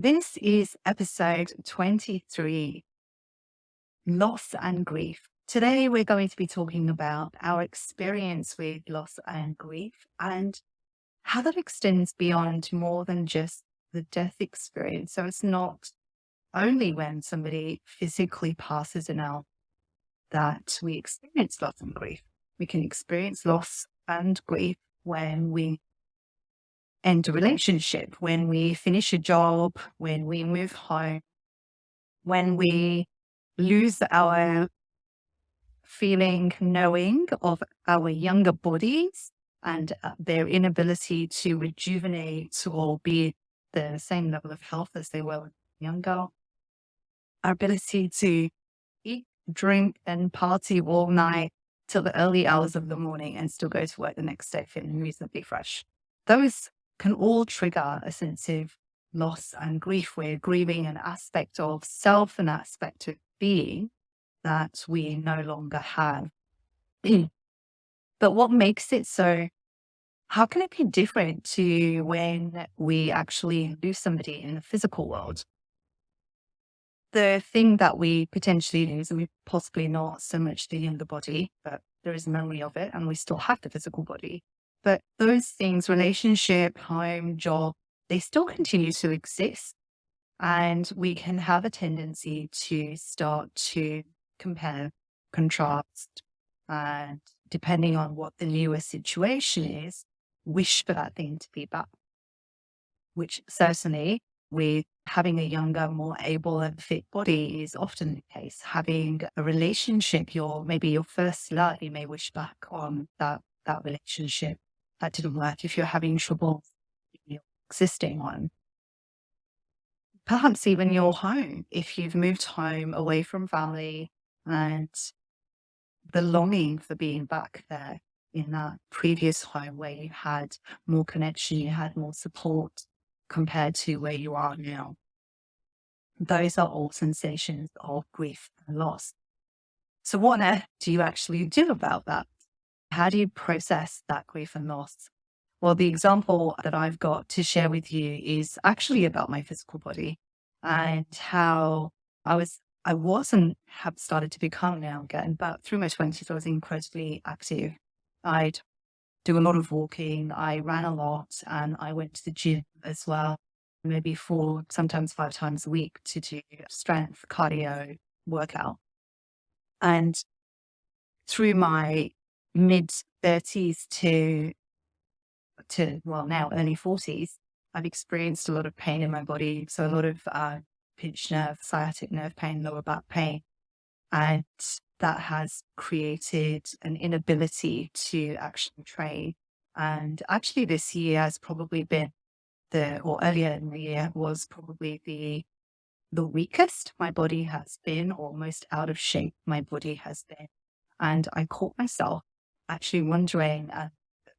This is episode 23, Loss and Grief. Today, we're going to be talking about our experience with loss and grief and how that extends beyond more than just the death experience. So it's not only when somebody physically passes in our that we experience loss and grief. We can experience loss and grief when we end a relationship, when we finish a job, when we move home, when we lose our knowing of our younger bodies and their inability to rejuvenate or be at the same level of health as they were when younger, our ability to eat, drink, and party all night till the early hours of the morning and still go to work the next day feeling reasonably fresh. Those can all trigger a sense of loss and grief. We're grieving an aspect of self, an aspect of being that we no longer have. But what makes it so? How can it be different to when we actually lose somebody in the physical world? The thing that we potentially lose, and we possibly not so much the younger body, but there is memory of it, and we still have the physical body. But those things, relationship, home, job, they still continue to exist. And we can have a tendency to start to compare, contrast, and depending on what the newer situation is, wish for that thing to be back, which certainly with having a younger, more able and fit body is often the case. Having a relationship, maybe your first love, you may wish back on that relationship that didn't work. If you're having trouble in your existing one, perhaps even your home, if you've moved home away from family and the longing for being back there in that previous home where you had more connection, you had more support compared to where you are now. Those are all sensations of grief and loss. So what on earth do you actually do about that? How do you process that grief and loss? Well, the example that I've got to share with you is actually about my physical body and how I wasn't have started to become now again, but through my 20s, I was incredibly active. I'd do a lot of walking, I ran a lot, and I went to the gym as well, maybe 4, sometimes 5 times a week to do strength, cardio, workout. And through my mid 30s to well, now early 40s, I've experienced a lot of pain in my body. So a lot of pinched nerve, sciatic nerve pain, lower back pain. And that has created an inability to actually train. And actually this year has probably been or earlier in the year was probably the weakest my body has been, or most out of shape my body has been. And I caught myself actually wondering and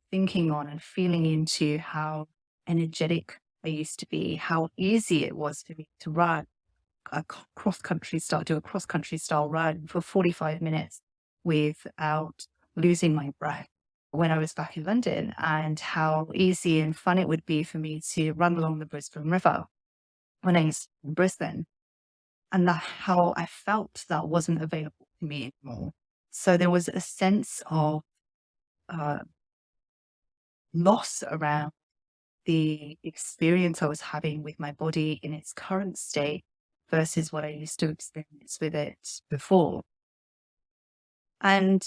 thinking on and feeling into how energetic I used to be, how easy it was for me to run do a cross country style run for 45 minutes without losing my breath when I was back in London, and how easy and fun it would be for me to run along the Brisbane River when I was in Brisbane, and how I felt that wasn't available to me anymore. So there was a sense of uh, loss around the experience I was having with my body in its current state versus what I used to experience with it before. And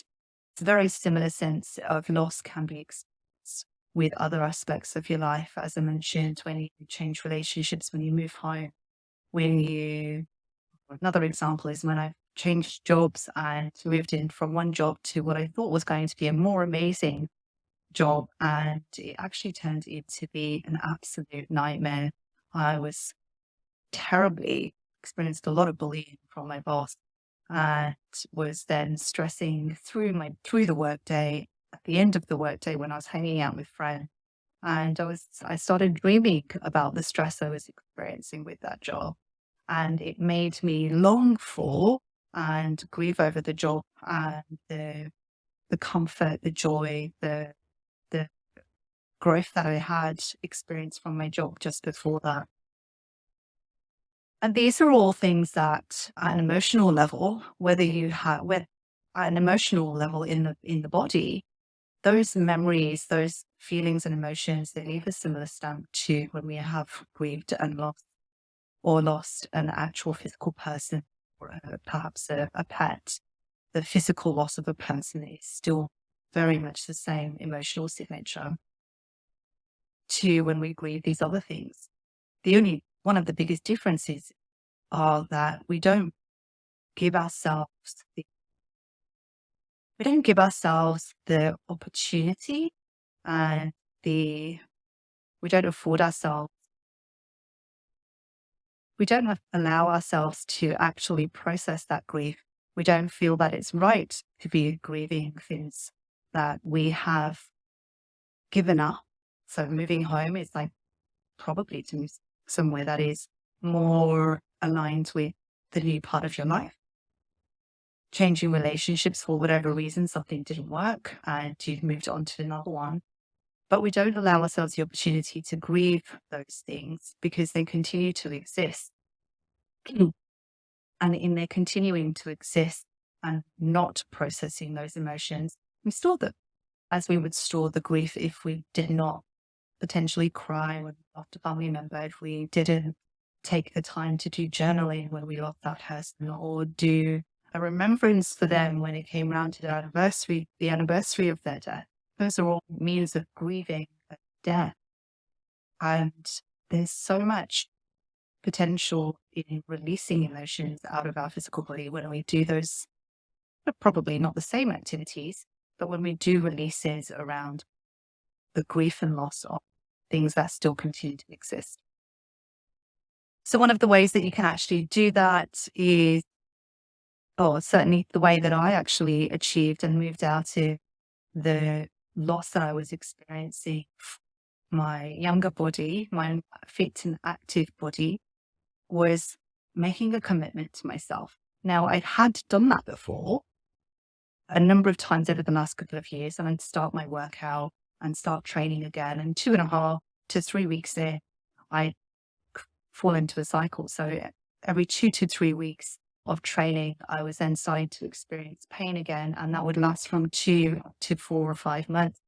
it's a very similar sense of loss can be experienced with other aspects of your life. As I mentioned, when you change relationships, when you move home, another example is when I changed jobs and moved in from one job to what I thought was going to be a more amazing job. And it actually turned out to be an absolute nightmare. I was experienced a lot of bullying from my boss and was then stressing through the workday. At the end of the workday, when I was hanging out with friends, and I started dreaming about the stress I was experiencing with that job, and it made me long for and grieve over the job and the comfort, the joy, the growth that I had experienced from my job just before that. And these are all things that at an emotional level, whether you have with at an emotional level in the body, those memories, those feelings and emotions, they leave a similar stamp to when we have grieved and lost or lost an actual physical person or perhaps a pet. The physical loss of a person is still very much the same emotional signature to when we grieve these other things. The only one of the biggest differences are that give ourselves the, we don't give ourselves the opportunity and we don't afford ourselves, we don't allow ourselves to actually process that grief. We don't feel that it's right to be grieving things that we have given up. So moving home is like probably to move somewhere that is more aligned with the new part of your life. Changing relationships for whatever reason, something didn't work and you've moved on to another one. But we don't allow ourselves the opportunity to grieve those things because they continue to exist. And in their continuing to exist and not processing those emotions, we store them as we would store the grief if we did not potentially cry when we lost a family member, if we didn't take the time to do journaling when we lost that person, or do a remembrance for them when it came around to the anniversary of their death. Those are all means of grieving death. And there's so much potential in releasing emotions out of our physical body when we do those, probably not the same activities, but when we do releases around the grief and loss of things that still continue to exist. So one of the ways that you can actually do that is, or certainly the way that I actually achieved and moved out of the loss that I was experiencing, my younger body, my fit and active body, was making a commitment to myself. Now, I had done that before a number of times over the last couple of years, and I'd start my workout and start training again. And 2.5 to 3 weeks there, I fall into a cycle. So every 2 to 3 weeks of training, I was then starting to experience pain again. And that would last from 2 to 4 or 5 months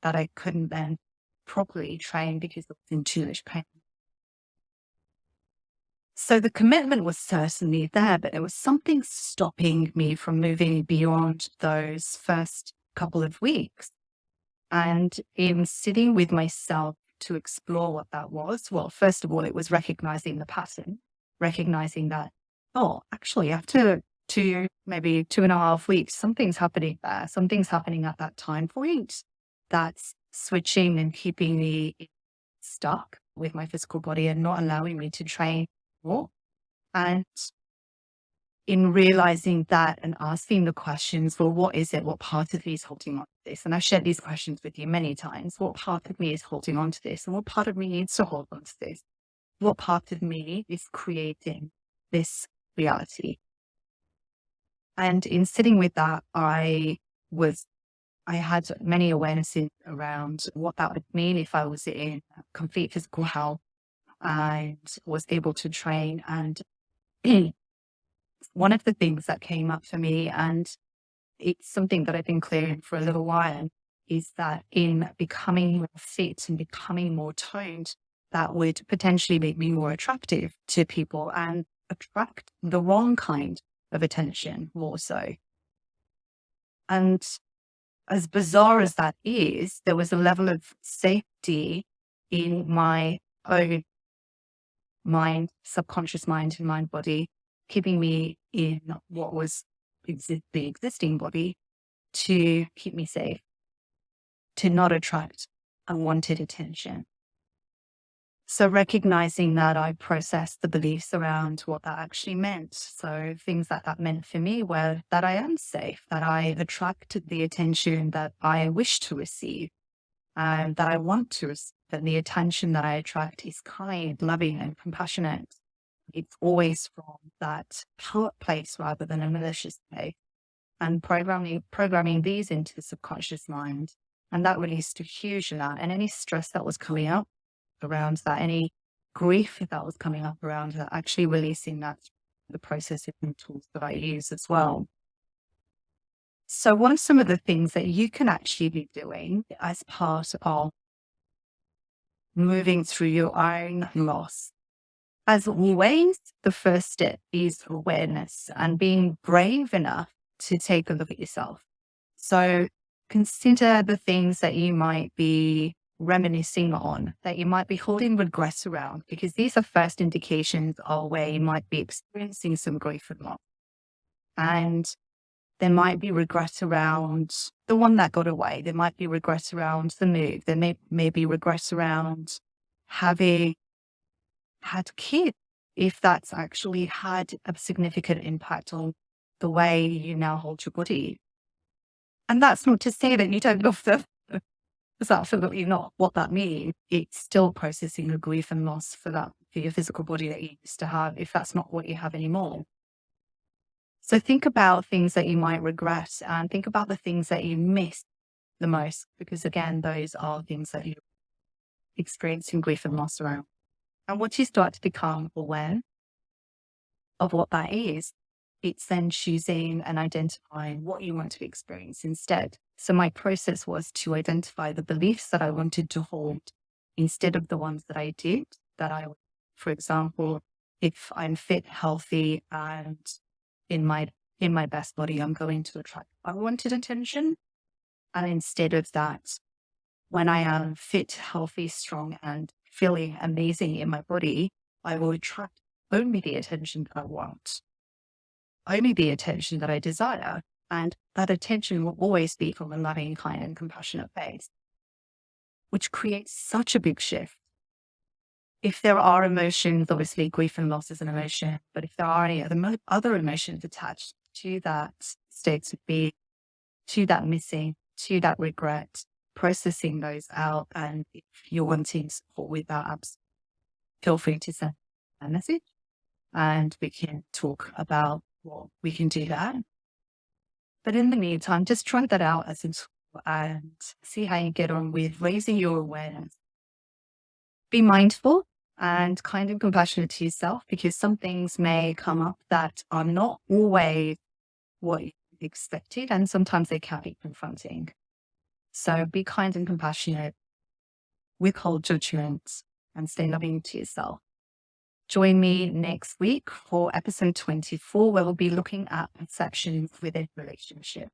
that I couldn't then properly train because I was in too much pain. So the commitment was certainly there, but there was something stopping me from moving beyond those first couple of weeks. And in sitting with myself to explore what that was, well, first of all, it was recognizing the pattern, recognizing that, oh, actually, after maybe 2.5 weeks, something's happening there. Something's happening at that time point that's switching and keeping me stuck with my physical body and not allowing me to train more. And in realizing that and asking the questions, well, what is it? What part of me is holding on to this? And I've shared these questions with you many times. What part of me is holding on to this? And what part of me needs to hold on to this? What part of me is creating this reality? And in sitting with that, I had many awarenesses around what that would mean if I was in complete physical health and was able to train. And one of the things that came up for me, and it's something that I've been clearing for a little while, is that in becoming more fit and becoming more toned, that would potentially make me more attractive to people and attract the wrong kind of attention more so. And as bizarre as that is, there was a level of safety in my own mind, subconscious mind and mind body, keeping me in what was the existing body to keep me safe, to not attract unwanted attention. So recognizing that, I processed the beliefs around what that actually meant. So things that meant for me were that I am safe, that I attracted the attention that I wish to receive, and that I want to receive, and the attention that I attract is kind, loving, and compassionate. It's always from that heart place rather than a malicious place. And programming these into the subconscious mind. And that released a huge amount. And any stress that was coming up around that, any grief that was coming up around her, actually releasing that, the processing tools that I use as well. So what are some of the things that you can actually be doing as part of moving through your own loss? As always, the first step is awareness and being brave enough to take a look at yourself. So consider the things that you might be reminiscing on, that you might be holding regrets around, because these are first indications of where you might be experiencing some grief and loss. And there might be regrets around the one that got away. There might be regrets around the move. There may be regrets around having had kids, if that's actually had a significant impact on the way you now hold your body. And that's not to say that you don't love them. It's absolutely not what that means. It's still processing the grief and loss for your physical body that you used to have, if that's not what you have anymore. So think about things that you might regret and think about the things that you miss the most, because again, those are things that you're experiencing grief and loss around. And once you start to become aware of what that is, it's then choosing and identifying what you want to experience instead. So my process was to identify the beliefs that I wanted to hold instead of the ones that I did, for example, if I'm fit, healthy, and in my best body, I'm going to attract unwanted attention. And instead of that, when I am fit, healthy, strong, and feeling amazing in my body, I will attract only the attention that I want, only the attention that I desire. And that attention will always be from a loving, kind, and compassionate place, which creates such a big shift. If there are emotions, obviously grief and loss is an emotion, but if there are any other emotions attached to that state of being, to that missing, to that regret, processing those out. And if you're wanting support with that, feel free to send a message and we can talk about what we can do that. But in the meantime, just try that out as a tool and see how you get on with raising your awareness. Be mindful and kind and compassionate to yourself, because some things may come up that are not always what you expected, and sometimes they can be confronting. So be kind and compassionate, withhold judgment, and stay loving to yourself. Join me next week for episode 24, where we'll be looking at perceptions within relationship.